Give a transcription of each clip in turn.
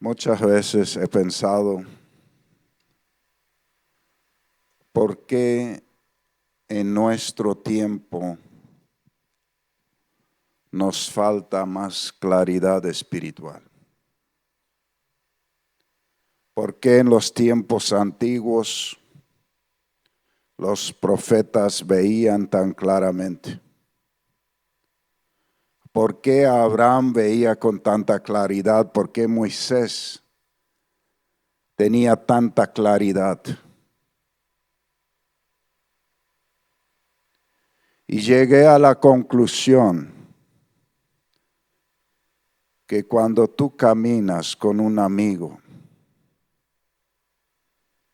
Muchas veces he pensado, ¿por qué en nuestro tiempo nos falta más claridad espiritual? ¿Por qué en los tiempos antiguos los profetas veían tan claramente? ¿Por qué Abraham veía con tanta claridad? ¿Por qué Moisés tenía tanta claridad? Y llegué a la conclusión que cuando tú caminas con un amigo,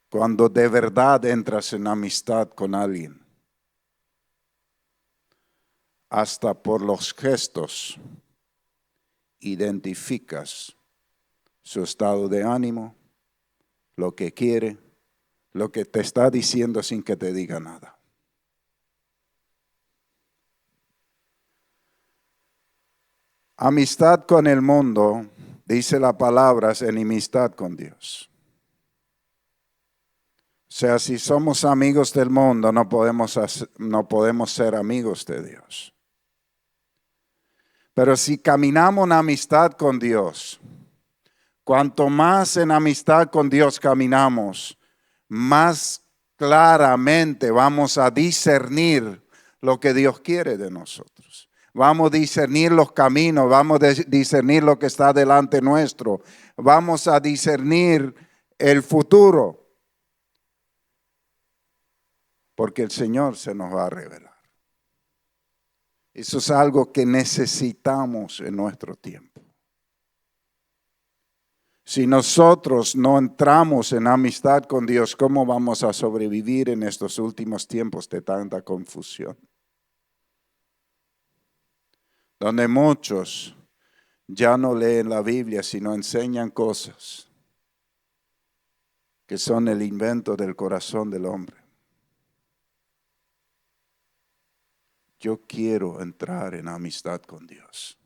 cuando de verdad entras en amistad con alguien, hasta por los gestos identificas su estado de ánimo, lo que quiere, lo que te está diciendo sin que te diga nada. Amistad con el mundo, dice la palabra, es enemistad con Dios. O sea, si somos amigos del mundo, no podemos ser amigos de Dios. Pero si caminamos en amistad con Dios, cuanto más en amistad con Dios caminamos, más claramente vamos a discernir lo que Dios quiere de nosotros. Vamos a discernir los caminos, vamos a discernir lo que está delante nuestro. Vamos a discernir el futuro. Porque el Señor se nos va a revelar. Eso es algo que necesitamos en nuestro tiempo. Si nosotros no entramos en amistad con Dios, ¿cómo vamos a sobrevivir en estos últimos tiempos de tanta confusión? Donde muchos ya no leen la Biblia, sino enseñan cosas que son el invento del corazón del hombre. Yo quiero entrar en amistad con Dios.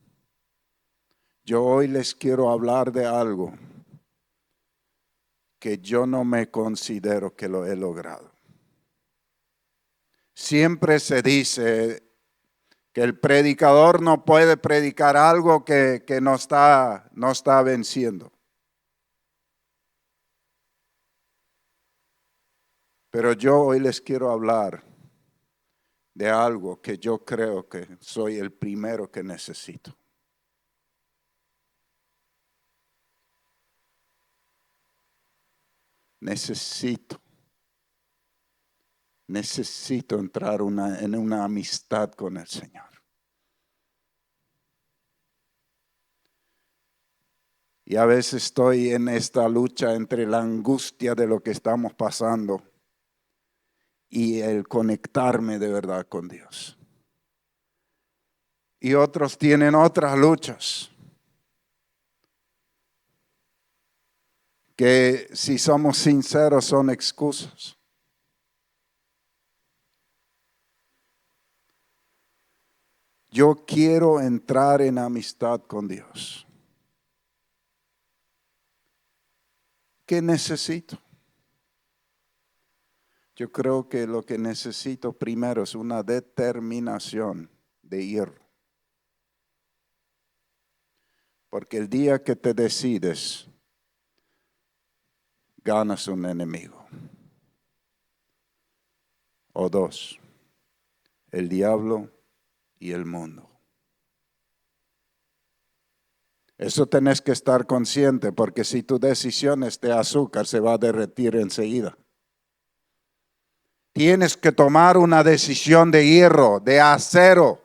Yo hoy les quiero hablar de algo que yo no me considero que lo he logrado. Siempre se dice que el predicador no puede predicar algo que no está venciendo. Pero yo hoy les quiero hablar de algo que yo creo que soy el primero que necesito. Necesito entrar en una amistad con el Señor. Y a veces estoy en esta lucha entre la angustia de lo que estamos pasando y el conectarme de verdad con Dios. Y otros tienen otras luchas que, si somos sinceros, son excusas. Yo quiero entrar en amistad con Dios. ¿Qué necesito? Yo creo que lo que necesito primero es una determinación de ir. Porque el día que te decides, ganas un enemigo. O dos, el diablo y el mundo. Eso tenés que estar consciente, porque si tu decisión es de azúcar, se va a derretir enseguida. Tienes que tomar una decisión de hierro, de acero.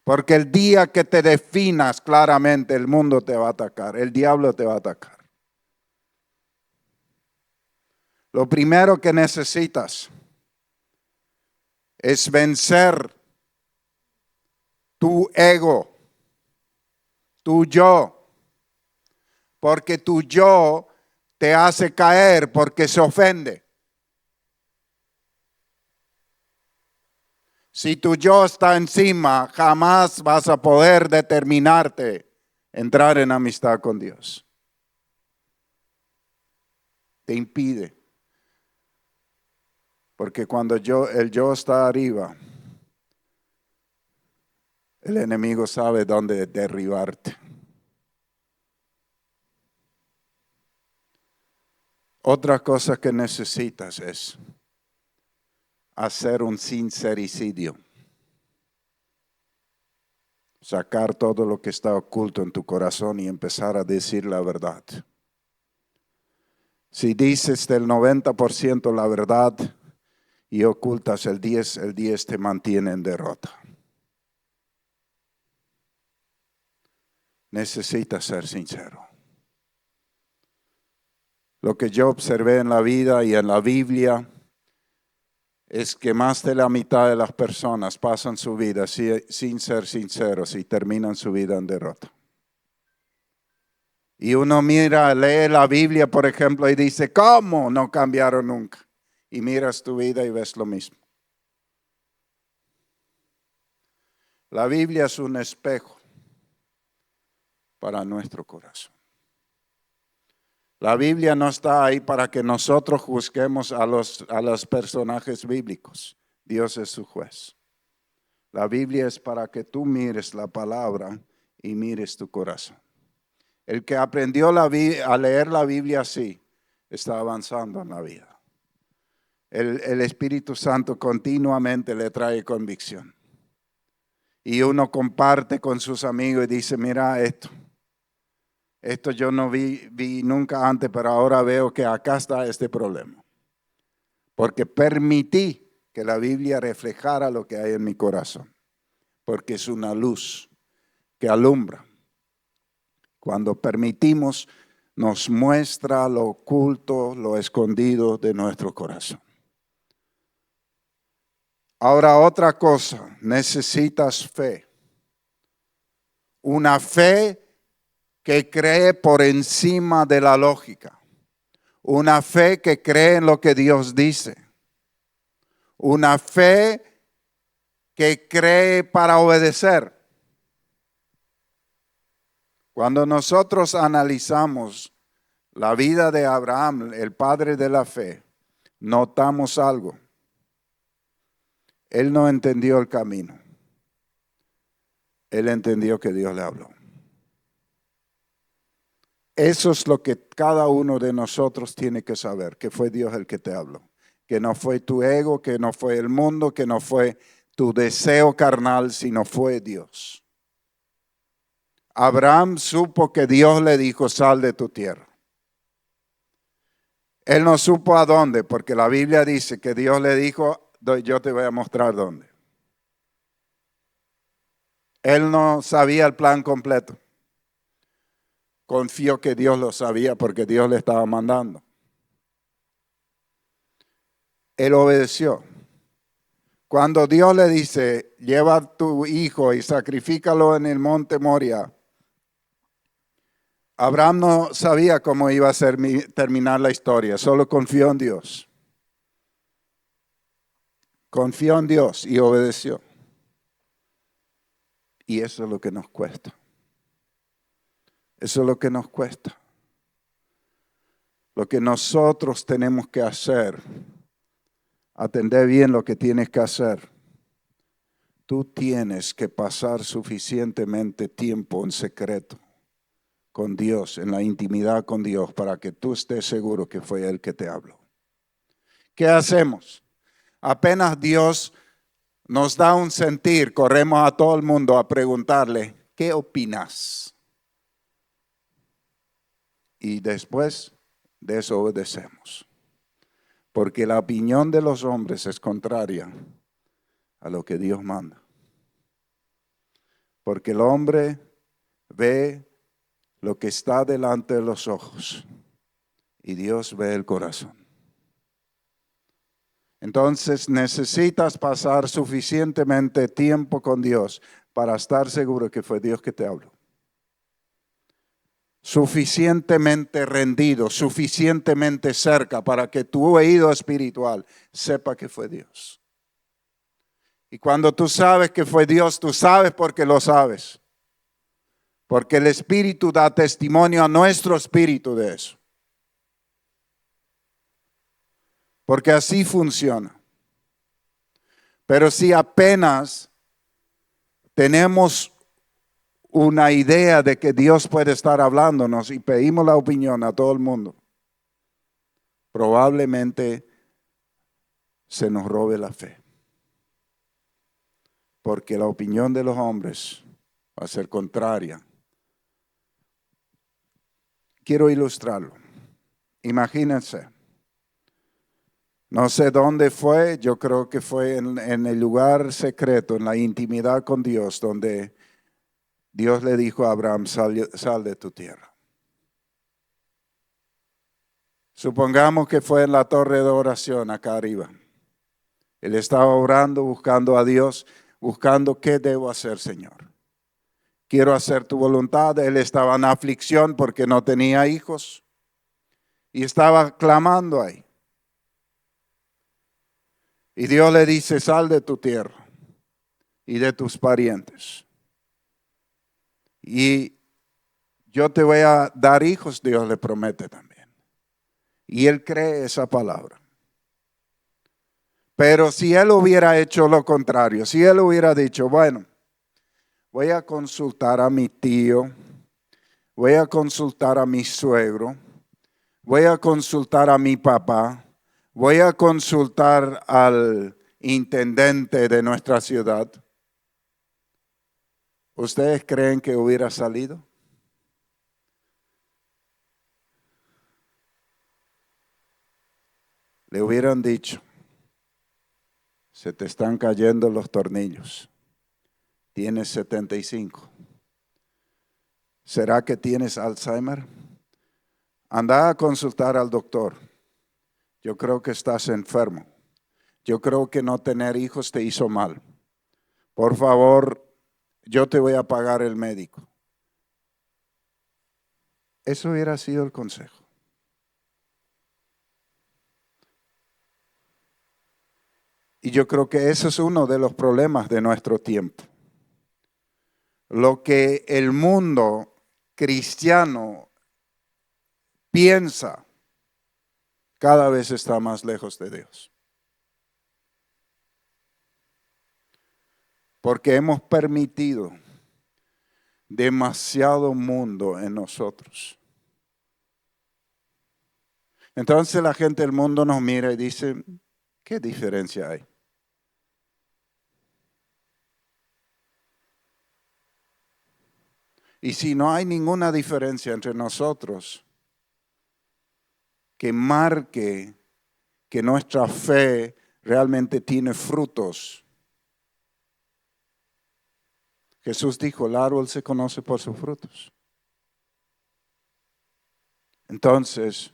Porque el día que te definas claramente, el mundo te va a atacar, el diablo te va a atacar. Lo primero que necesitas es vencer tu ego, tu yo, porque tu yo te hace caer porque se ofende. Si tu yo está encima, jamás vas a poder determinarte entrar en amistad con Dios. Te impide. Porque cuando el yo está arriba, el enemigo sabe dónde derribarte. Otra cosa que necesitas es hacer un sincericidio. Sacar todo lo que está oculto en tu corazón y empezar a decir la verdad. Si dices del 90% la verdad y ocultas el 10 te mantiene en derrota. Necesitas ser sincero. Lo que yo observé en la vida y en la Biblia es que más de la mitad de las personas pasan su vida sin ser sinceros y terminan su vida en derrota. Y uno lee la Biblia, por ejemplo, y dice, ¿cómo no cambiaron nunca? Y miras tu vida y ves lo mismo. La Biblia es un espejo para nuestro corazón. La Biblia no está ahí para que nosotros juzguemos a los personajes bíblicos. Dios es su juez. La Biblia es para que tú mires la palabra y mires tu corazón. El que aprendió a leer la Biblia así, está avanzando en la vida. El Espíritu Santo continuamente le trae convicción. Y uno comparte con sus amigos y dice, mira esto. Esto yo no vi nunca antes, pero ahora veo que acá está este problema. Porque permití que la Biblia reflejara lo que hay en mi corazón. Porque es una luz que alumbra. Cuando permitimos, nos muestra lo oculto, lo escondido de nuestro corazón. Ahora otra cosa, necesitas fe. Una fe que cree por encima de la lógica. Una fe que cree en lo que Dios dice. Una fe que cree para obedecer. Cuando nosotros analizamos la vida de Abraham, el padre de la fe, notamos algo. Él no entendió el camino. Él entendió que Dios le habló. Eso es lo que cada uno de nosotros tiene que saber, que fue Dios el que te habló. Que no fue tu ego, que no fue el mundo, que no fue tu deseo carnal, sino fue Dios. Abraham supo que Dios le dijo, sal de tu tierra. Él no supo a dónde, porque la Biblia dice que Dios le dijo, yo te voy a mostrar dónde. Él no sabía el plan completo. Confió que Dios lo sabía porque Dios le estaba mandando. Él obedeció. Cuando Dios le dice, lleva a tu hijo y sacrifícalo en el monte Moria, Abraham no sabía cómo iba a terminar la historia, solo confió en Dios. Confió en Dios y obedeció. Y eso es lo que nos cuesta. Eso es lo que nos cuesta. Lo que nosotros tenemos que hacer, atender bien lo que tienes que hacer. Tú tienes que pasar suficientemente tiempo en secreto con Dios, en la intimidad con Dios, para que tú estés seguro que fue Él que te habló. ¿Qué hacemos? Apenas Dios nos da un sentir, corremos a todo el mundo a preguntarle, ¿qué opinas? Y después desobedecemos. Porque la opinión de los hombres es contraria a lo que Dios manda. Porque el hombre ve lo que está delante de los ojos y Dios ve el corazón. Entonces necesitas pasar suficientemente tiempo con Dios para estar seguro que fue Dios que te habló. Suficientemente rendido, suficientemente cerca para que tu oído espiritual sepa que fue Dios. Y cuando tú sabes que fue Dios, tú sabes porque lo sabes. Porque el Espíritu da testimonio a nuestro espíritu de eso. Porque así funciona. Pero si apenas tenemos una idea de que Dios puede estar hablándonos y pedimos la opinión a todo el mundo, probablemente se nos robe la fe. Porque la opinión de los hombres va a ser contraria. Quiero ilustrarlo. Imagínense. No sé dónde fue, yo creo que fue en el lugar secreto, en la intimidad con Dios, donde Dios le dijo a Abraham, sal de tu tierra. Supongamos que fue en la torre de oración acá arriba. Él estaba orando, buscando a Dios, buscando qué debo hacer, Señor. Quiero hacer tu voluntad. Él estaba en aflicción porque no tenía hijos y estaba clamando ahí. Y Dios le dice, sal de tu tierra y de tus parientes. Y yo te voy a dar hijos, Dios le promete también. Y él cree esa palabra. Pero si él hubiera hecho lo contrario, si él hubiera dicho, bueno, voy a consultar a mi tío, voy a consultar a mi suegro, voy a consultar a mi papá, voy a consultar al intendente de nuestra ciudad. ¿Ustedes creen que hubiera salido? Le hubieran dicho, se te están cayendo los tornillos. Tienes 75. ¿Será que tienes Alzheimer? Anda a consultar al doctor. Yo creo que estás enfermo. Yo creo que no tener hijos te hizo mal. Por favor, yo te voy a pagar el médico. Eso hubiera sido el consejo. Y yo creo que ese es uno de los problemas de nuestro tiempo. Lo que el mundo cristiano piensa cada vez está más lejos de Dios. Porque hemos permitido demasiado mundo en nosotros. Entonces la gente del mundo nos mira y dice, ¿qué diferencia hay? Y si no hay ninguna diferencia entre nosotros que marque que nuestra fe realmente tiene frutos. Jesús dijo, el árbol se conoce por sus frutos. Entonces,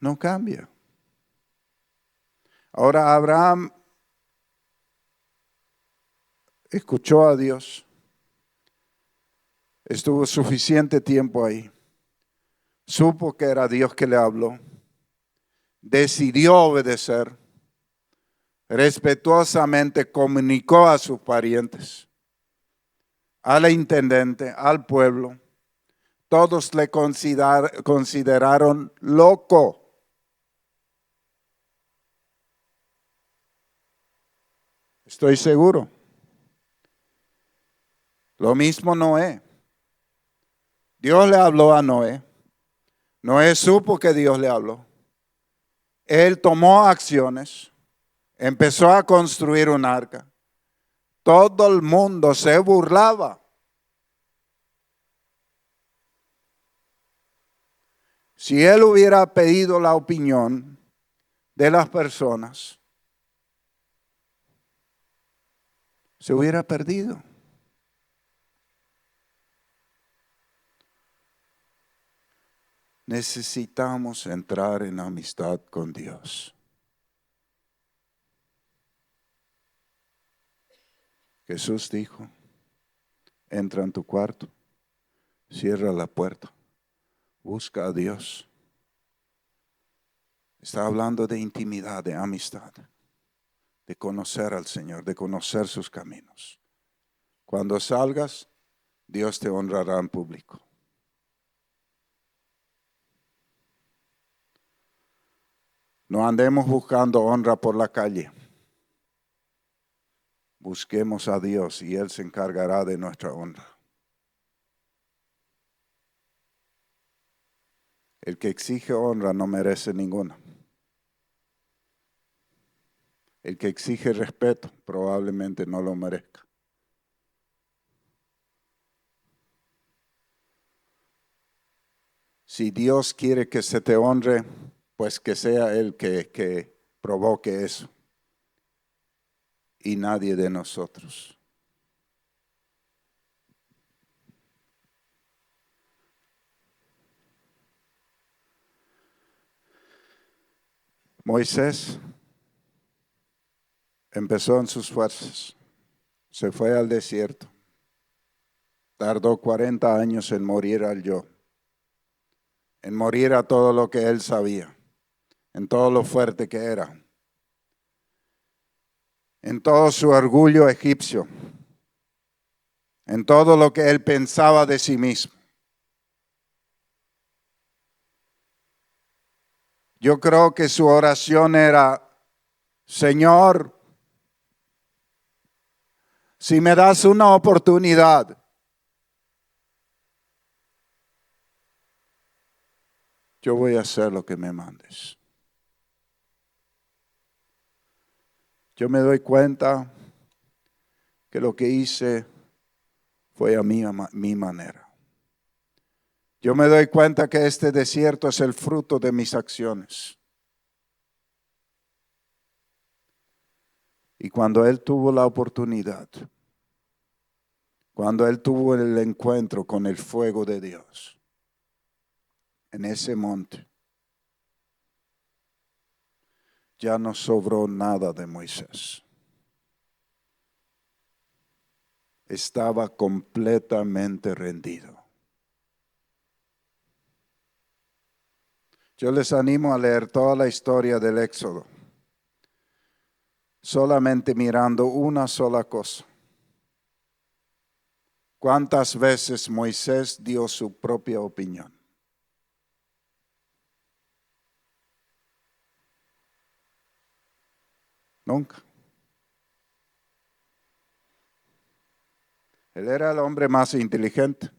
no cambia. Ahora Abraham escuchó a Dios. Estuvo suficiente tiempo ahí. Supo que era Dios que le habló. Decidió obedecer. Respetuosamente comunicó a sus parientes, al intendente, al pueblo. Todos le consideraron loco. Estoy seguro. Lo mismo Noé. Dios le habló a Noé. Noé supo que Dios le habló. Él tomó acciones. Empezó a construir un arca. Todo el mundo se burlaba. Si él hubiera pedido la opinión de las personas, se hubiera perdido. Necesitamos entrar en amistad con Dios. Jesús dijo, entra en tu cuarto, cierra la puerta, busca a Dios. Está hablando de intimidad, de amistad, de conocer al Señor, de conocer sus caminos. Cuando salgas, Dios te honrará en público. No andemos buscando honra por la calle. Busquemos a Dios y Él se encargará de nuestra honra. El que exige honra no merece ninguna. El que exige respeto probablemente no lo merezca. Si Dios quiere que se te honre, pues que sea Él que provoque eso y nadie de nosotros. Moisés empezó en sus fuerzas, se fue al desierto, tardó 40 años en morir al yo, en morir a todo lo que él sabía, en todo lo fuerte que era, en todo su orgullo egipcio, en todo lo que él pensaba de sí mismo. Yo creo que su oración era: Señor, si me das una oportunidad, yo voy a hacer lo que me mandes. Yo me doy cuenta que lo que hice fue a mi manera. Yo me doy cuenta que este desierto es el fruto de mis acciones. Y cuando él tuvo la oportunidad, cuando él tuvo el encuentro con el fuego de Dios, en ese monte, ya no sobró nada de Moisés. Estaba completamente rendido. Yo les animo a leer toda la historia del Éxodo, solamente mirando una sola cosa. ¿Cuántas veces Moisés dio su propia opinión? Nunca. Él era el hombre más inteligente,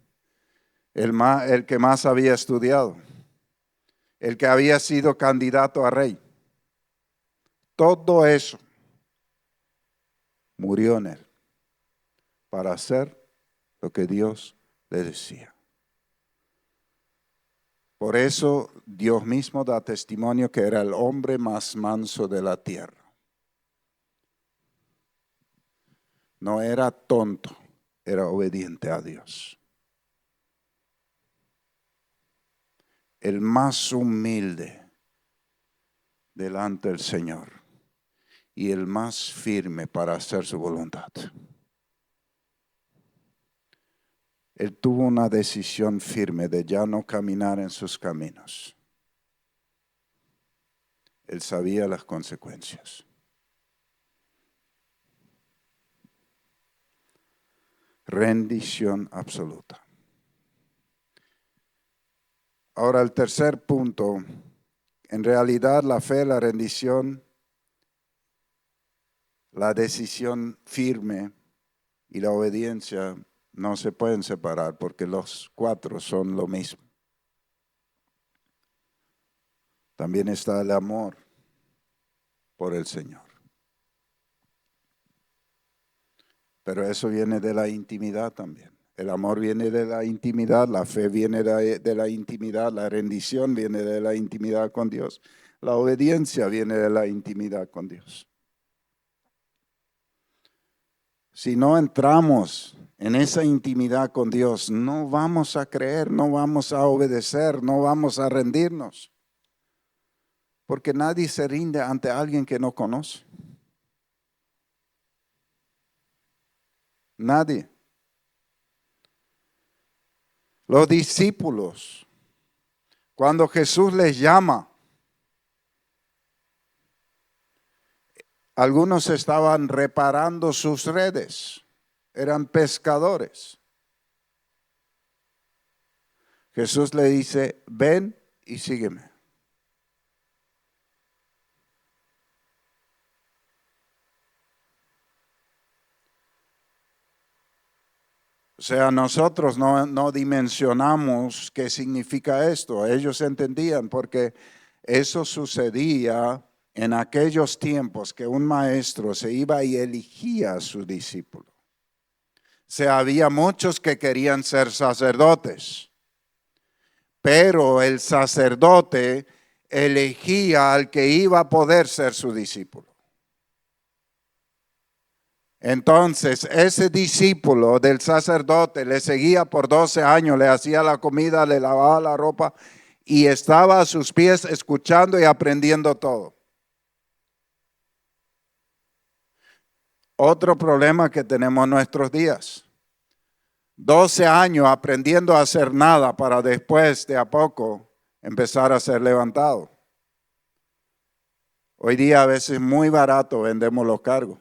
el que más había estudiado, el que había sido candidato a rey. Todo eso murió en él para hacer lo que Dios le decía. Por eso Dios mismo da testimonio que era el hombre más manso de la tierra. No era tonto, era obediente a Dios. El más humilde delante del Señor y el más firme para hacer su voluntad. Él tuvo una decisión firme de ya no caminar en sus caminos. Él sabía las consecuencias. Rendición absoluta. Ahora el tercer punto. En realidad la fe, la rendición, la decisión firme y la obediencia no se pueden separar porque los cuatro son lo mismo. También está el amor por el Señor. Pero eso viene de la intimidad también. El amor viene de la intimidad, la fe viene de la intimidad, la rendición viene de la intimidad con Dios. La obediencia viene de la intimidad con Dios. Si no entramos en esa intimidad con Dios, no vamos a creer, no vamos a obedecer, no vamos a rendirnos. Porque nadie se rinde ante alguien que no conoce. Nadie. Los discípulos, cuando Jesús les llama, Algunos estaban reparando sus redes, eran pescadores. Jesús le dice, ven y sígueme. O sea, nosotros no dimensionamos qué significa esto. Ellos entendían porque eso sucedía en aquellos tiempos que un maestro se iba y elegía a su discípulo. O sea, había muchos que querían ser sacerdotes, pero el sacerdote elegía al que iba a poder ser su discípulo. Entonces, ese discípulo del sacerdote le seguía por 12 años, le hacía la comida, le lavaba la ropa y estaba a sus pies escuchando y aprendiendo todo. Otro problema que tenemos en nuestros días. 12 años aprendiendo a hacer nada para después, de a poco, empezar a ser levantado. Hoy día a veces muy barato vendemos los cargos.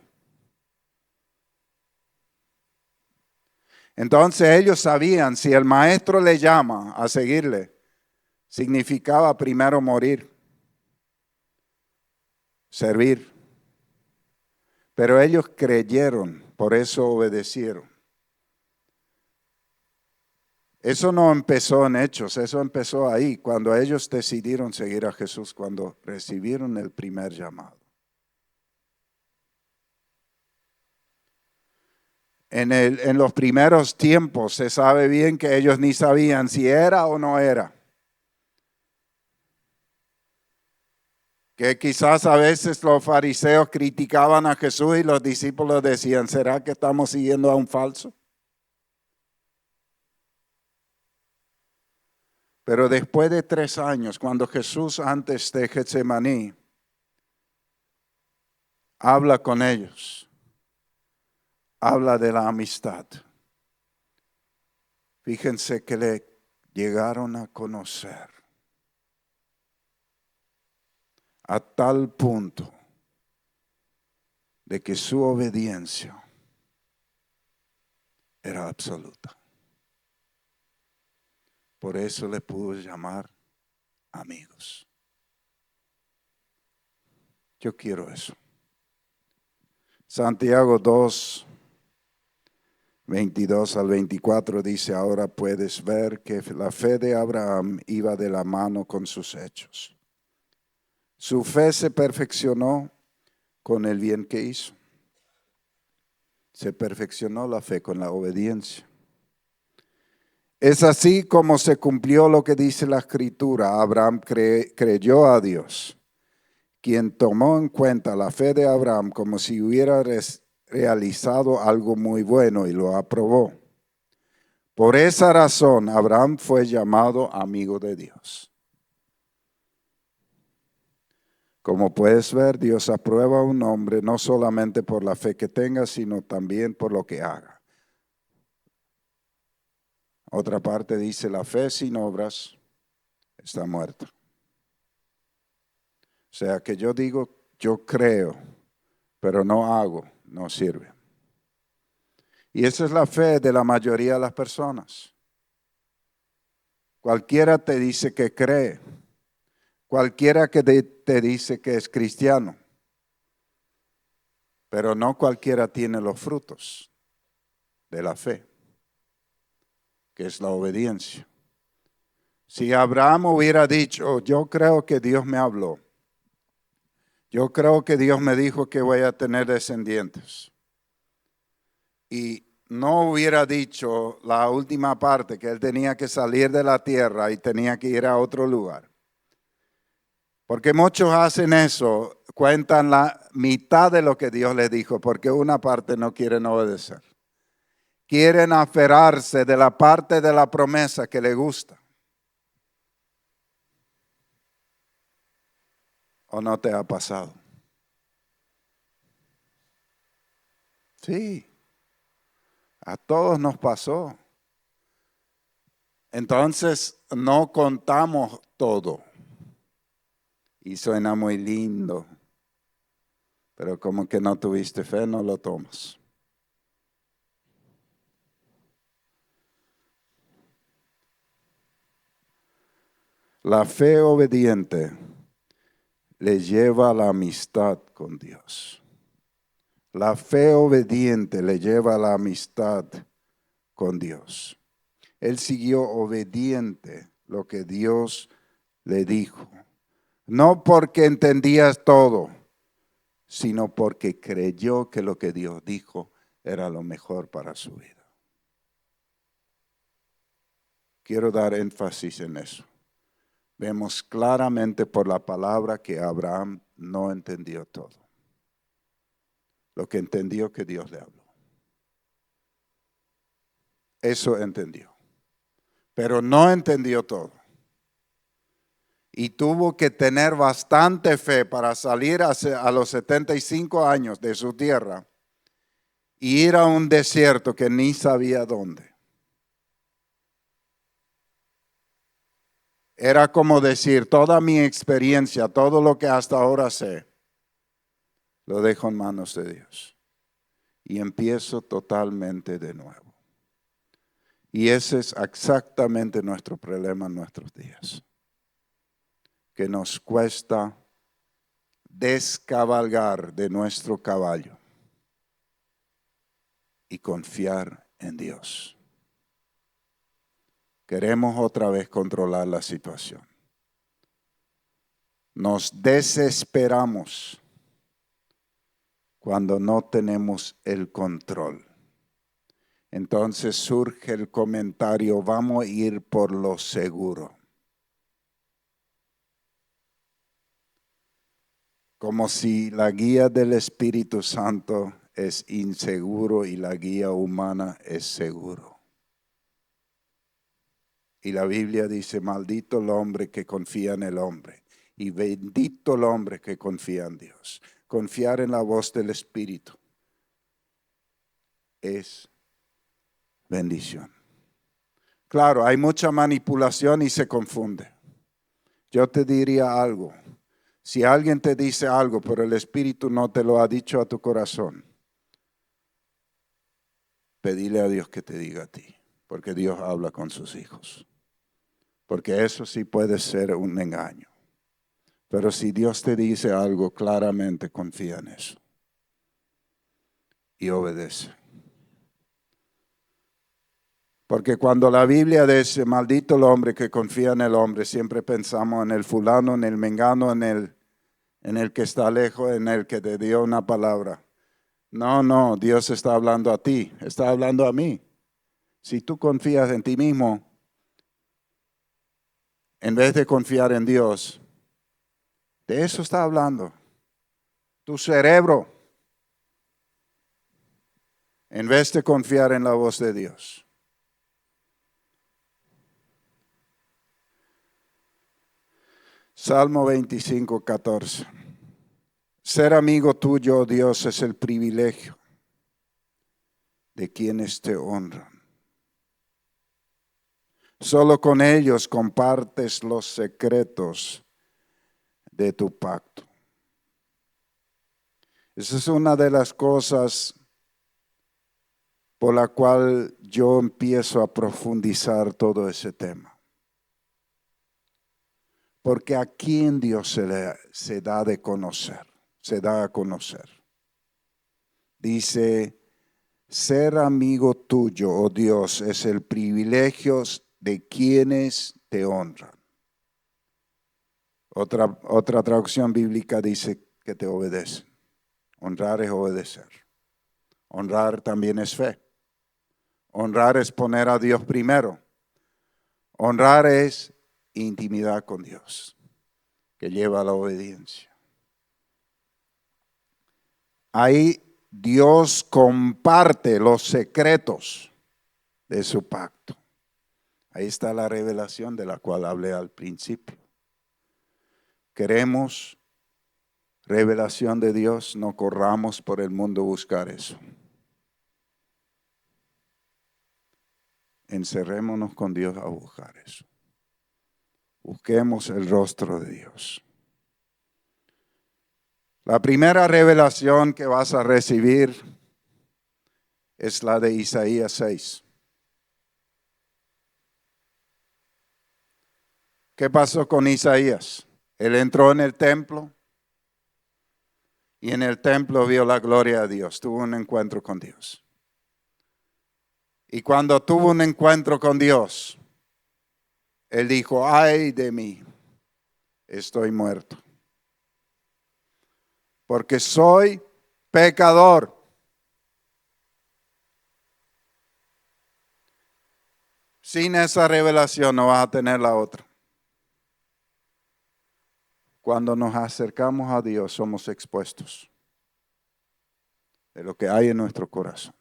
Entonces ellos sabían, si el maestro le llama a seguirle, significaba primero morir, servir. Pero ellos creyeron, por eso obedecieron. Eso no empezó en Hechos, eso empezó ahí, cuando ellos decidieron seguir a Jesús, cuando recibieron el primer llamado. En los primeros tiempos se sabe bien que ellos ni sabían si era o no era. Que quizás a veces los fariseos criticaban a Jesús y los discípulos decían, ¿será que estamos siguiendo a un falso? Pero después de 3 años, cuando Jesús antes de Getsemaní habla con ellos, habla de la amistad. Fíjense que le llegaron a conocer a tal punto de que su obediencia era absoluta. Por eso le pudo llamar amigos. Yo quiero eso. Santiago 2, 22 al 24 dice, ahora puedes ver que la fe de Abraham iba de la mano con sus hechos. Su fe se perfeccionó con el bien que hizo. Se perfeccionó la fe con la obediencia. Es así como se cumplió lo que dice la Escritura. Abraham creyó a Dios, quien tomó en cuenta la fe de Abraham como si hubiera realizado algo muy bueno y lo aprobó. Por esa razón, Abraham fue llamado amigo de Dios. Como puedes ver, Dios aprueba a un hombre no solamente por la fe que tenga, sino también por lo que haga. Otra parte dice, la fe sin obras está muerta. O sea que yo digo, yo creo, pero no hago, no sirve. Y esa es la fe de la mayoría de las personas. Cualquiera te dice que cree. Cualquiera que te dice que es cristiano. Pero no cualquiera tiene los frutos de la fe, que es la obediencia. Si Abraham hubiera dicho, yo creo que Dios me habló. Yo creo que Dios me dijo que voy a tener descendientes. Y no hubiera dicho la última parte, que él tenía que salir de la tierra y tenía que ir a otro lugar. Porque muchos hacen eso, cuentan la mitad de lo que Dios les dijo, porque una parte no quieren obedecer. Quieren aferrarse de la parte de la promesa que les gusta. ¿O no te ha pasado? Sí, a todos nos pasó. Entonces no contamos todo. Y suena muy lindo. Pero como que no tuviste fe, no lo tomas. La fe obediente le lleva a la amistad con Dios. La fe obediente le lleva a la amistad con Dios. Él siguió obediente lo que Dios le dijo. No porque entendía todo, sino porque creyó que lo que Dios dijo era lo mejor para su vida. Quiero dar énfasis en eso. Vemos claramente por la palabra que Abraham no entendió todo. Lo que entendió que Dios le habló. Eso entendió. Pero no entendió todo. Y tuvo que tener bastante fe para salir a los 75 años de su tierra y ir a un desierto que ni sabía dónde. Era como decir, toda mi experiencia, todo lo que hasta ahora sé, lo dejo en manos de Dios. Y empiezo totalmente de nuevo. Y ese es exactamente nuestro problema en nuestros días. Que nos cuesta descabalgar de nuestro caballo y confiar en Dios. Queremos otra vez controlar la situación. Nos desesperamos cuando no tenemos el control. Entonces surge el comentario, vamos a ir por lo seguro. Como si la guía del Espíritu Santo es inseguro y la guía humana es seguro. Y la Biblia dice, maldito el hombre que confía en el hombre y bendito el hombre que confía en Dios. Confiar en la voz del Espíritu es bendición. Claro, hay mucha manipulación y se confunde. Yo te diría algo. Si alguien te dice algo, pero el Espíritu no te lo ha dicho a tu corazón, pedile a Dios que te diga a ti, porque Dios habla con sus hijos. Porque eso sí puede ser un engaño. Pero si Dios te dice algo, claramente confía en eso. Y obedece. Porque cuando la Biblia dice, maldito el hombre que confía en el hombre, siempre pensamos en el fulano, en el mengano, en el que está lejos, en el que te dio una palabra. No, Dios está hablando a ti, está hablando a mí. Si tú confías en ti mismo, en vez de confiar en Dios, de eso está hablando. Tu cerebro, en vez de confiar en la voz de Dios. Salmo 25, 14. Ser amigo tuyo, oh Dios, es el privilegio de quienes te honran. Solo con ellos compartes los secretos de tu pacto. Esa es una de las cosas por la cual yo empiezo a profundizar todo ese tema. Porque a quién Dios se da de conocer, se da a conocer. Dice, ser amigo tuyo, oh Dios, es el privilegio de quienes te honran. Otra traducción bíblica dice que te obedecen. Honrar es obedecer. Honrar también es fe. Honrar es poner a Dios primero. Honrar es intimidad con Dios, que lleva a la obediencia. Ahí Dios comparte los secretos de su pacto. Ahí está la revelación de la cual hablé al principio. Queremos revelación de Dios, no corramos por el mundo a buscar eso. Encerrémonos con Dios a buscar eso. Busquemos el rostro de Dios. La primera revelación que vas a recibir es la de Isaías 6. ¿Qué pasó con Isaías? Él entró en el templo y en el templo vio la gloria de Dios, tuvo un encuentro con Dios. Y cuando tuvo un encuentro con Dios, él dijo, ay de mí, estoy muerto, porque soy pecador. Sin esa revelación no vas a tener la otra. Cuando nos acercamos a Dios somos expuestos de lo que hay en nuestro corazón.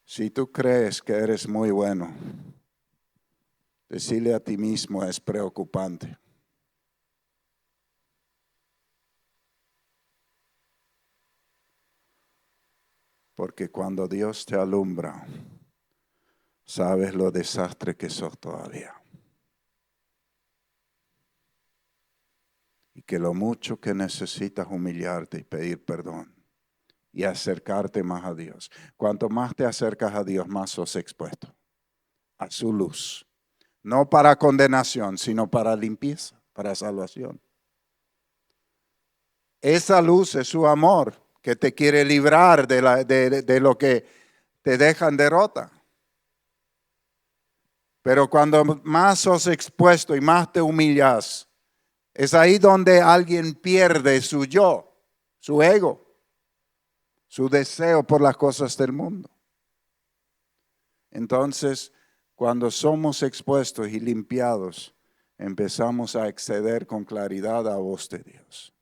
Si tú crees que eres muy bueno, decirle a ti mismo es preocupante. Porque cuando Dios te alumbra, sabes lo desastre que sos todavía. Y que lo mucho que necesitas humillarte y pedir perdón y acercarte más a Dios. Cuanto más te acercas a Dios, más sos expuesto a su luz. No para condenación, sino para limpieza, para salvación. Esa luz es su amor que te quiere librar de lo que te deja en derrota. Pero cuando más sos expuesto y más te humillas, es ahí donde alguien pierde su yo, su ego, su deseo por las cosas del mundo. Entonces, cuando somos expuestos y limpiados, empezamos a acceder con claridad a la voz de Dios.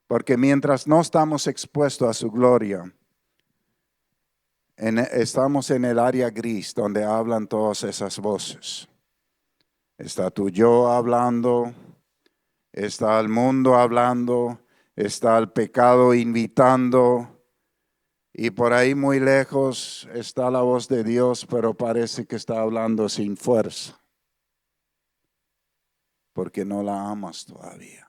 Porque mientras no estamos expuestos a su gloria, estamos en el área gris donde hablan todas esas voces. Está tu yo hablando, está el mundo hablando, está el pecado invitando, y por ahí muy lejos está la voz de Dios, pero parece que está hablando sin fuerza, porque no la amas todavía.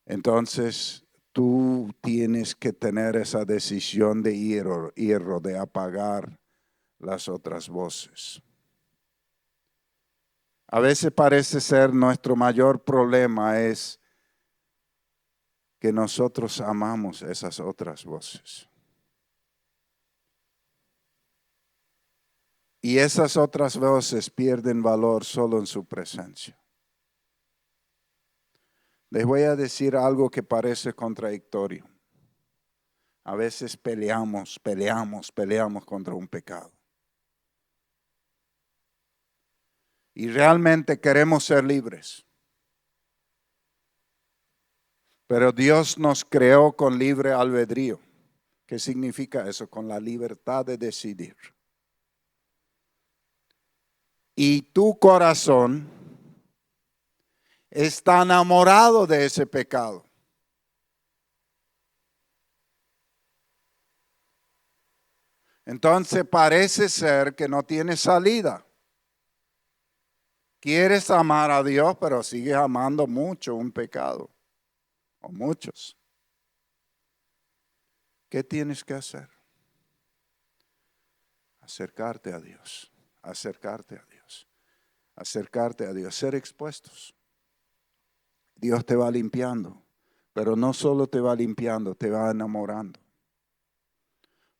Entonces, tú tienes que tener esa decisión de hierro, de apagar las otras voces. A veces parece ser nuestro mayor problema es que nosotros amamos esas otras voces. Y esas otras voces pierden valor solo en su presencia. Les voy a decir algo que parece contradictorio. A veces peleamos contra un pecado. Y realmente queremos ser libres. Pero Dios nos creó con libre albedrío. ¿Qué significa eso? Con la libertad de decidir. Y tu corazón está enamorado de ese pecado. Entonces parece ser que no tiene salida. Quieres amar a Dios, pero sigues amando mucho un pecado, o muchos. ¿Qué tienes que hacer? Acercarte a Dios, acercarte a Dios, acercarte a Dios, ser expuestos. Dios te va limpiando, pero no solo te va limpiando, te va enamorando.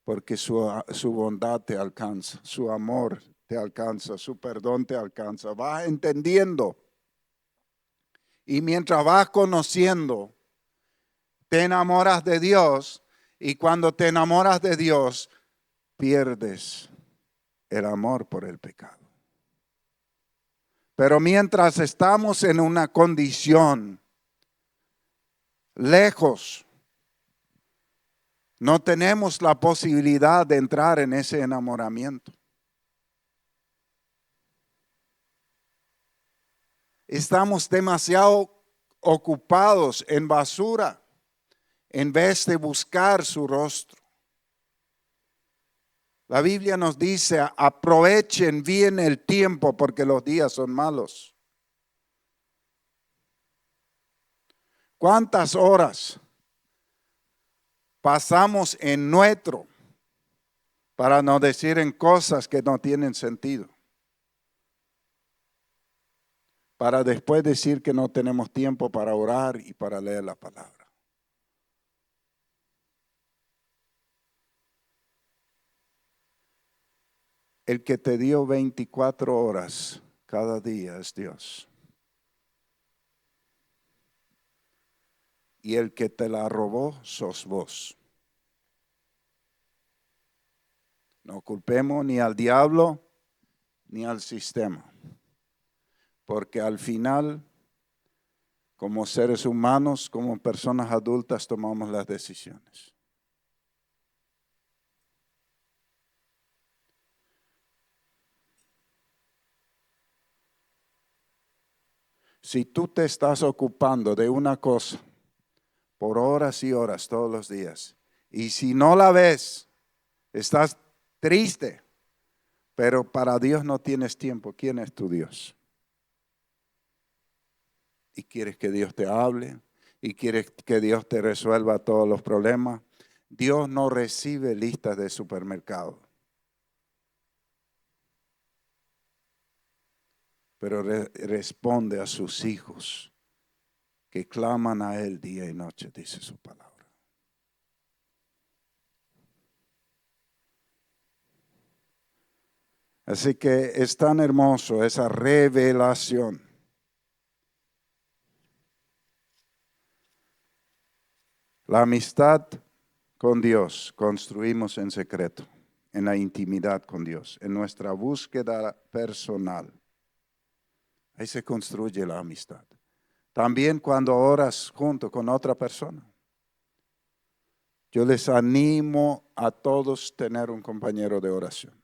Porque su bondad te alcanza, su amor te alcanza, su perdón te alcanza. Vas entendiendo. Y mientras vas conociendo, te enamoras de Dios. Y cuando te enamoras de Dios, pierdes el amor por el pecado. Pero mientras estamos en una condición lejos, no tenemos la posibilidad de entrar en ese enamoramiento. Estamos demasiado ocupados en basura en vez de buscar su rostro. La Biblia nos dice, aprovechen bien el tiempo porque los días son malos. ¿Cuántas horas pasamos en nuestro, para no decir en cosas que no tienen sentido? Para después decir que no tenemos tiempo para orar y para leer la palabra. El que te dio 24 horas cada día es Dios. Y el que te la robó sos vos. No culpemos ni al diablo ni al sistema. Porque al final, como seres humanos, como personas adultas, tomamos las decisiones. Si tú te estás ocupando de una cosa por horas y horas todos los días, y si no la ves, estás triste, pero para Dios no tienes tiempo. ¿Quién es tu Dios? Y quieres que Dios te hable, y quieres que Dios te resuelva todos los problemas. Dios no recibe listas de supermercado, pero responde a sus hijos que claman a Él día y noche, dice su palabra. Así que es tan hermoso esa revelación. La amistad con Dios construimos en secreto, en la intimidad con Dios, en nuestra búsqueda personal. Ahí se construye la amistad. También cuando oras junto con otra persona. Yo les animo a todos tener un compañero de oración.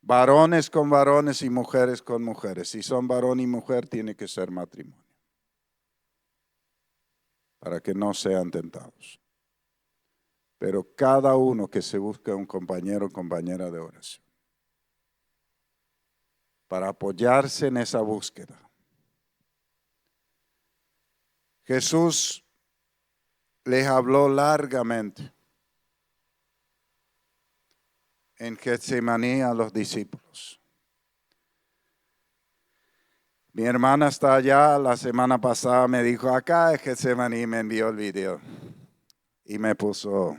Varones con varones y mujeres con mujeres. Si son varón y mujer, tiene que ser matrimonio, para que no sean tentados. Pero cada uno que se busque un compañero o compañera de oración, para apoyarse en esa búsqueda. Jesús les habló largamente en Getsemaní a los discípulos. Mi hermana está allá, la semana pasada me dijo, acá es Getsemaní, me envió el video y me puso,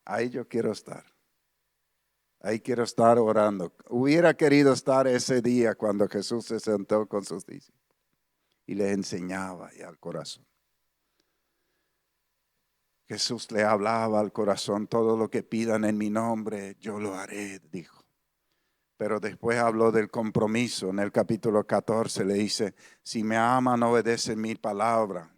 ahí yo quiero estar. Ahí quiero estar orando. Hubiera querido estar ese día cuando Jesús se sentó con sus discípulos y les enseñaba y al corazón. Jesús le hablaba al corazón, todo lo que pidan en mi nombre, yo lo haré, dijo. Pero después habló del compromiso. En el capítulo 14 le dice, si me aman, obedecen mi palabra.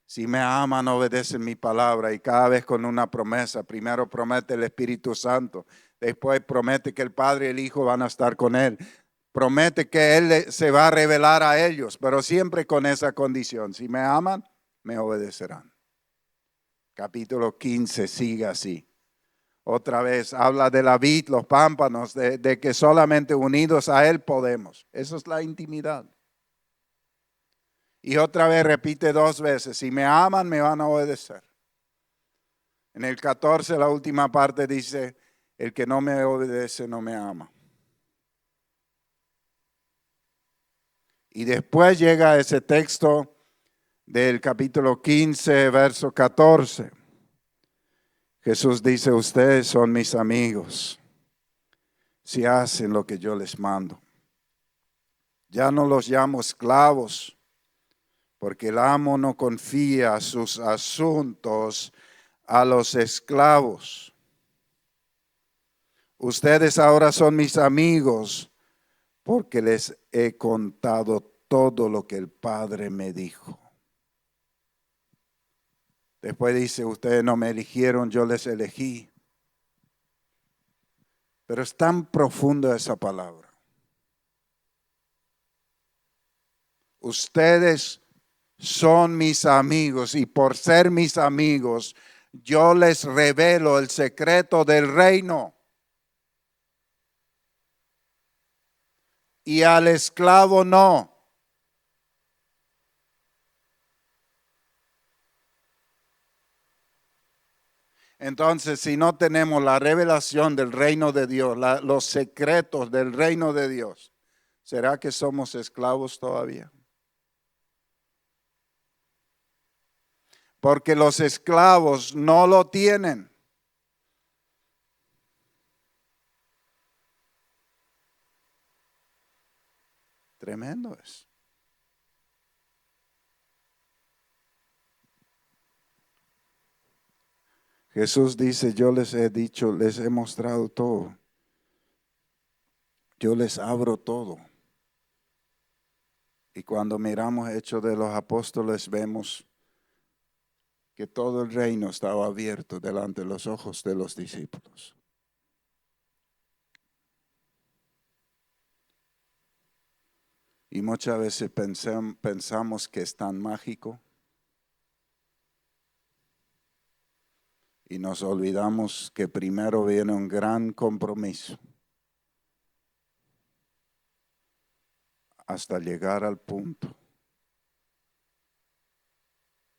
Si me aman, obedecen mi palabra. Y cada vez con una promesa. Primero promete el Espíritu Santo. Después promete que el Padre y el Hijo van a estar con Él. Promete que Él se va a revelar a ellos, pero siempre con esa condición. Si me aman, me obedecerán. Capítulo 15 sigue así. Otra vez habla de la vid, los pámpanos, de que solamente unidos a Él podemos. Eso es la intimidad. Y otra vez repite 2 veces, si me aman, me van a obedecer. En el 14, la última parte dice, el que no me obedece no me ama. Y después llega ese texto del capítulo 15, verso 14. Jesús dice, ustedes son mis amigos si hacen lo que yo les mando. Ya no los llamo esclavos, porque el amo no confía sus asuntos a los esclavos. Ustedes ahora son mis amigos, porque les he contado todo lo que el Padre me dijo. Después dice, ustedes no me eligieron, yo les elegí. Pero es tan profunda esa palabra. Ustedes son mis amigos y por ser mis amigos, yo les revelo el secreto del reino. y al esclavo no. Entonces, si no tenemos la revelación del reino de Dios, los secretos del reino de Dios, ¿será que somos esclavos todavía? Porque los esclavos no lo tienen. Tremendo es. Jesús dice, yo les he dicho, les he mostrado todo. Yo les abro todo. Y cuando miramos Hechos de los Apóstoles, vemos que todo el reino estaba abierto delante de los ojos de los discípulos. Y muchas veces pensamos que es tan mágico y nos olvidamos que primero viene un gran compromiso hasta llegar al punto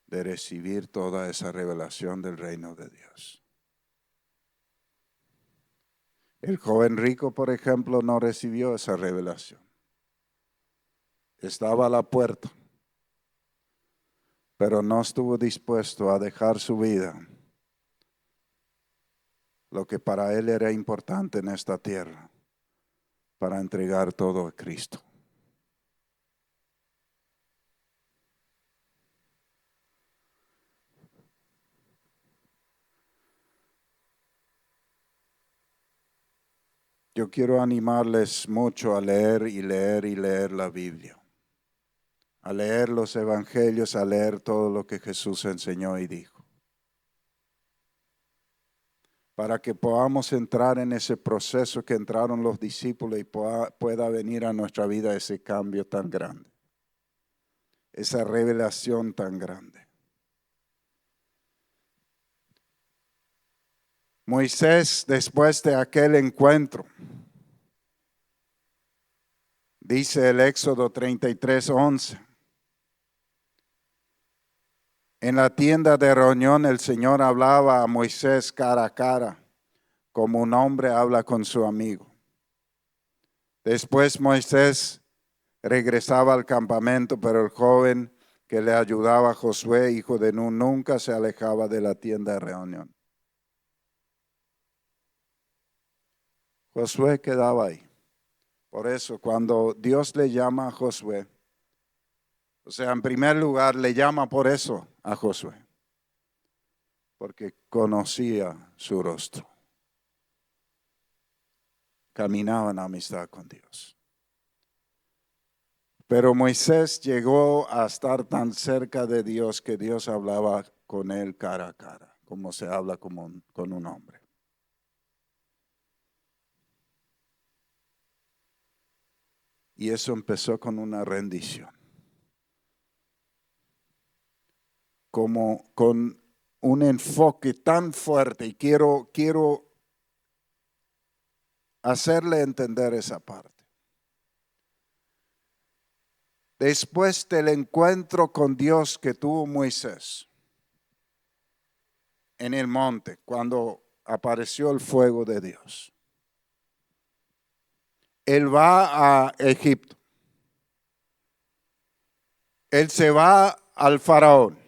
de recibir toda esa revelación del reino de Dios. El joven rico, por ejemplo, no recibió esa revelación. Estaba a la puerta, pero no estuvo dispuesto a dejar su vida, lo que para él era importante en esta tierra, para entregar todo a Cristo. Yo quiero animarles mucho a leer y leer y leer la Biblia, a leer los evangelios, a leer todo lo que Jesús enseñó y dijo, para que podamos entrar en ese proceso que entraron los discípulos y pueda venir a nuestra vida ese cambio tan grande, esa revelación tan grande. Moisés, después de aquel encuentro, dice el Éxodo 33:11, en la tienda de reunión el Señor hablaba a Moisés cara a cara, como un hombre habla con su amigo. Después Moisés regresaba al campamento, pero el joven que le ayudaba, Josué, hijo de Nun, nunca se alejaba de la tienda de reunión. Josué quedaba ahí. Por eso, cuando Dios le llama a Josué, o sea, en primer lugar le llama por eso a Josué, porque conocía su rostro. Caminaba en amistad con Dios. Pero Moisés llegó a estar tan cerca de Dios que Dios hablaba con él cara a cara, como se habla con un hombre. Y eso empezó con una rendición, como con un enfoque tan fuerte, y quiero hacerle entender esa parte. Después del encuentro con Dios que tuvo Moisés en el monte, cuando apareció el fuego de Dios, él va a Egipto. Él se va al faraón.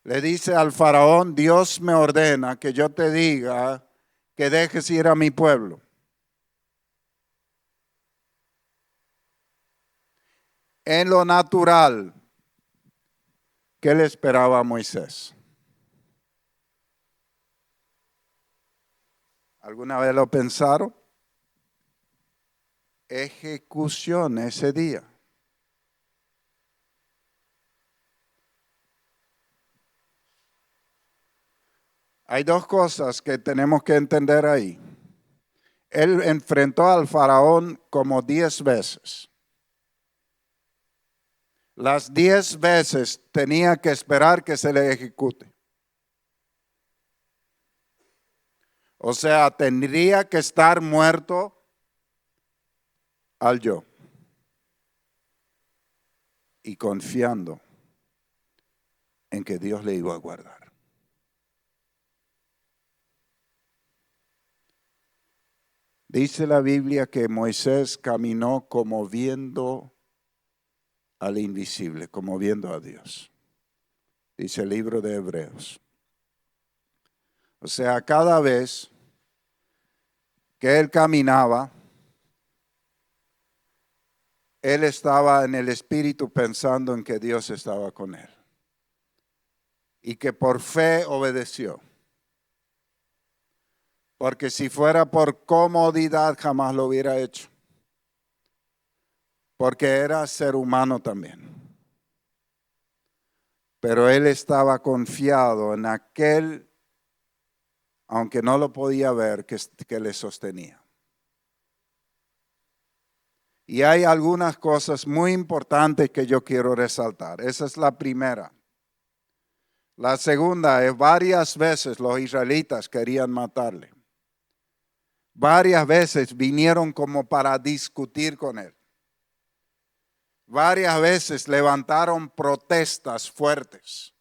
Le dice al faraón, Dios me ordena que yo te diga que dejes ir a mi pueblo. En lo natural, ¿qué le esperaba a Moisés? ¿Alguna vez lo pensaron? Ejecución ese día. Hay dos cosas que tenemos que entender ahí. Él enfrentó al faraón como 10 veces. Las 10 veces tenía que esperar que se le ejecute. O sea, tendría que estar muerto al yo y confiando en que Dios le iba a guardar. Dice la Biblia que Moisés caminó como viendo al invisible, como viendo a Dios. Dice el libro de Hebreos. O sea, cada vez que él caminaba, él estaba en el espíritu pensando en que Dios estaba con él. Y que por fe obedeció. Porque si fuera por comodidad jamás lo hubiera hecho. Porque era ser humano también. Pero él estaba confiado en aquel, aunque no lo podía ver, que le sostenía. Y hay algunas cosas muy importantes que yo quiero resaltar. Esa es la primera. La segunda es varias veces los israelitas querían matarle. Varias veces vinieron como para discutir con él. Varias veces levantaron protestas fuertes.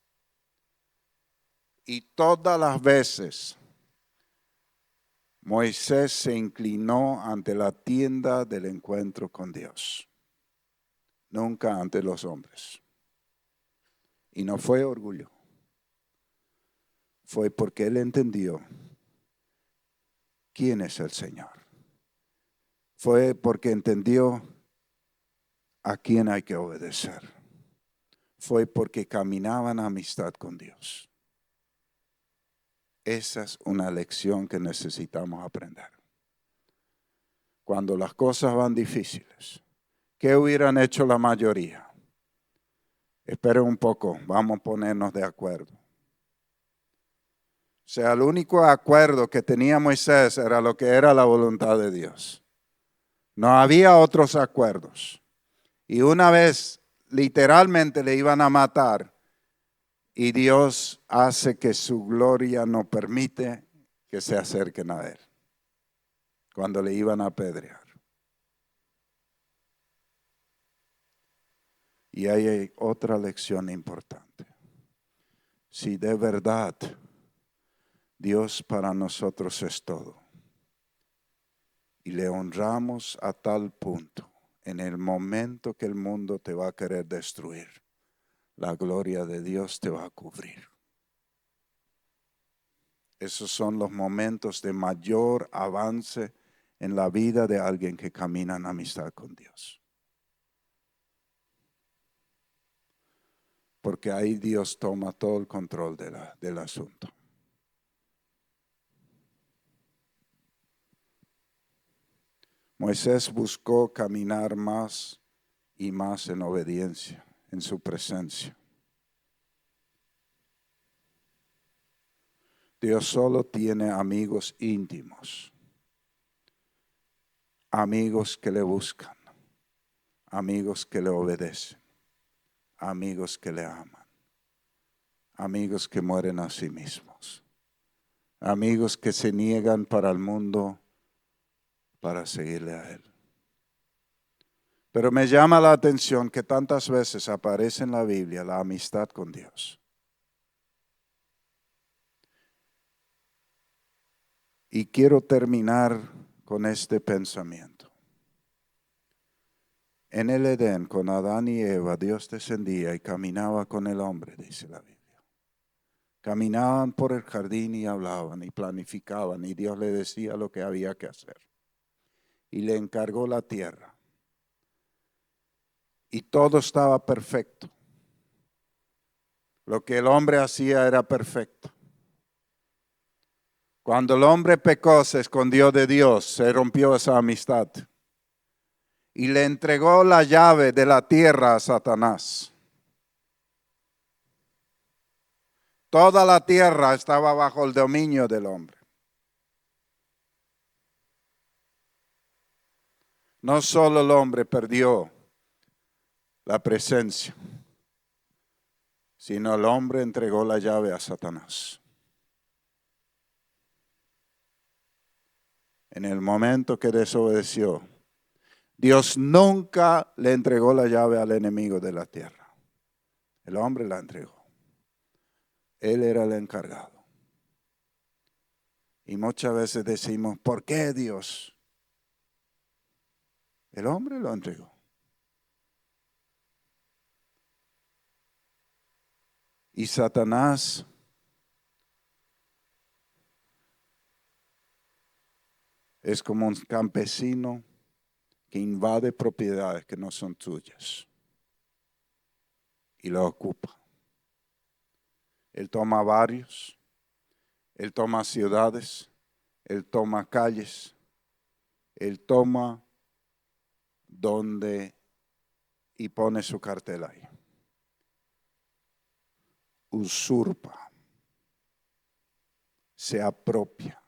Y todas las veces Moisés se inclinó ante la tienda del encuentro con Dios. Nunca ante los hombres. Y no fue orgullo. Fue porque él entendió quién es el Señor. Fue porque entendió a quién hay que obedecer. Fue porque caminaba en amistad con Dios. Esa es una lección que necesitamos aprender. Cuando las cosas van difíciles, ¿qué hubieran hecho la mayoría? Esperen un poco, vamos a ponernos de acuerdo. O sea, el único acuerdo que tenía Moisés era lo que era la voluntad de Dios. No había otros acuerdos. Y una vez literalmente le iban a matar y Dios hace que su gloria no permite que se acerquen a él. Cuando le iban a apedrear. Y ahí hay otra lección importante. Si de verdad Dios para nosotros es todo y le honramos a tal punto en el momento que el mundo te va a querer destruir, la gloria de Dios te va a cubrir. Esos son los momentos de mayor avance en la vida de alguien que camina en amistad con Dios. Porque ahí Dios toma todo el control del asunto. Moisés buscó caminar más y más en obediencia, en su presencia. Dios solo tiene amigos íntimos, amigos que le buscan, amigos que le obedecen, amigos que le aman, amigos que mueren a sí mismos, amigos que se niegan para el mundo para seguirle a Él. Pero me llama la atención que tantas veces aparece en la Biblia la amistad con Dios. Y quiero terminar con este pensamiento. En el Edén, con Adán y Eva, Dios descendía y caminaba con el hombre, dice la Biblia. Caminaban por el jardín y hablaban y planificaban y Dios le decía lo que había que hacer. Y le encargó la tierra. Y todo estaba perfecto. Lo que el hombre hacía era perfecto. Cuando el hombre pecó, se escondió de Dios, se rompió esa amistad. Y le entregó la llave de la tierra a Satanás. Toda la tierra estaba bajo el dominio del hombre. No solo el hombre perdió la presencia, sino el hombre entregó la llave a Satanás. En el momento que desobedeció, Dios nunca le entregó la llave al enemigo de la tierra. El hombre la entregó. Él era el encargado. Y muchas veces decimos, ¿por qué Dios? El hombre lo entregó. Y Satanás es como un campesino que invade propiedades que no son suyas y lo ocupa. Él toma barrios, él toma ciudades, él toma calles, él toma donde y pone su cartel ahí. Usurpa, se apropia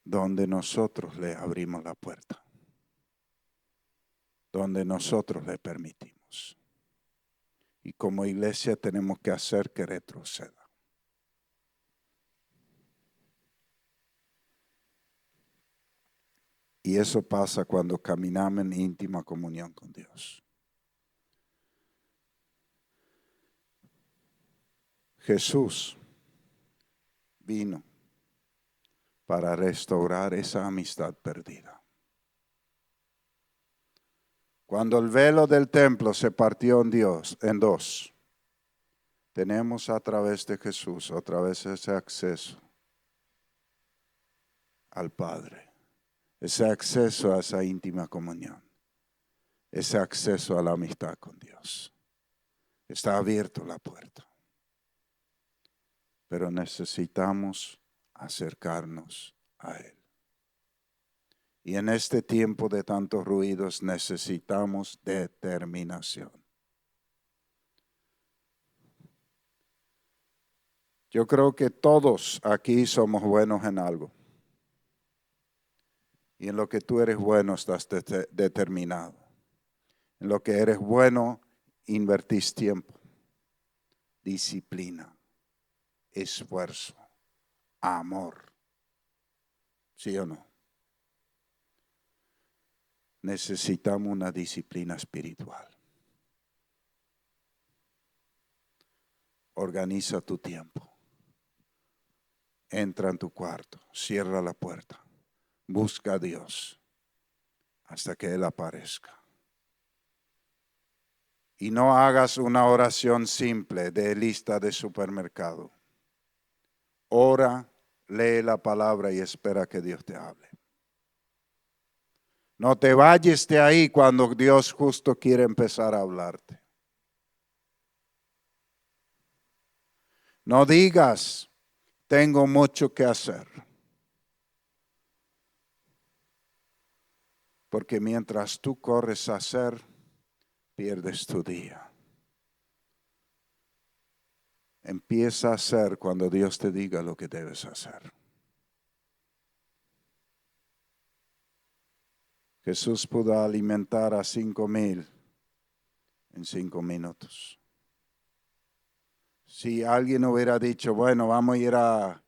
donde nosotros le abrimos la puerta, donde nosotros le permitimos. Y como iglesia tenemos que hacer que retroceda. Y eso pasa cuando caminamos en íntima comunión con Dios. Jesús vino para restaurar esa amistad perdida. Cuando el velo del templo se partió en dos, tenemos a través de Jesús otra vez ese acceso al Padre, ese acceso a esa íntima comunión, ese acceso a la amistad con Dios. Está abierta la puerta, pero necesitamos acercarnos a Él. Y en este tiempo de tantos ruidos necesitamos determinación. Yo creo que todos aquí somos buenos en algo. Y en lo que tú eres bueno estás determinado. En lo que eres bueno invertís tiempo, disciplina, esfuerzo, amor. ¿Sí o no? Necesitamos una disciplina espiritual. Organiza tu tiempo. Entra en tu cuarto, cierra la puerta, busca a Dios hasta que Él aparezca. Y no hagas una oración simple de lista de supermercado. Ora, lee la palabra y espera que Dios te hable. No te vayas de ahí cuando Dios justo quiere empezar a hablarte. No digas, tengo mucho que hacer. Porque mientras tú corres a hacer, pierdes tu día. Empieza a hacer cuando Dios te diga lo que debes hacer. Jesús pudo alimentar a 5,000 en 5 minutos. Si alguien hubiera dicho, bueno, vamos a ir a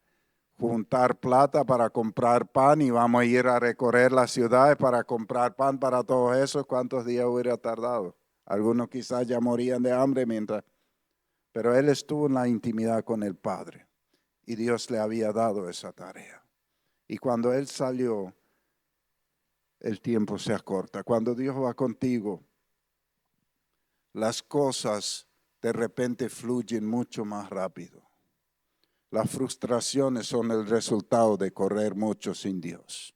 juntar plata para comprar pan y vamos a ir a recorrer las ciudades para comprar pan para todos esos, ¿cuántos días hubiera tardado? Algunos quizás ya morían de hambre pero él estuvo en la intimidad con el Padre y Dios le había dado esa tarea. Y cuando él salió, el tiempo se acorta. Cuando Dios va contigo, las cosas de repente fluyen mucho más rápido. Las frustraciones son el resultado de correr mucho sin Dios.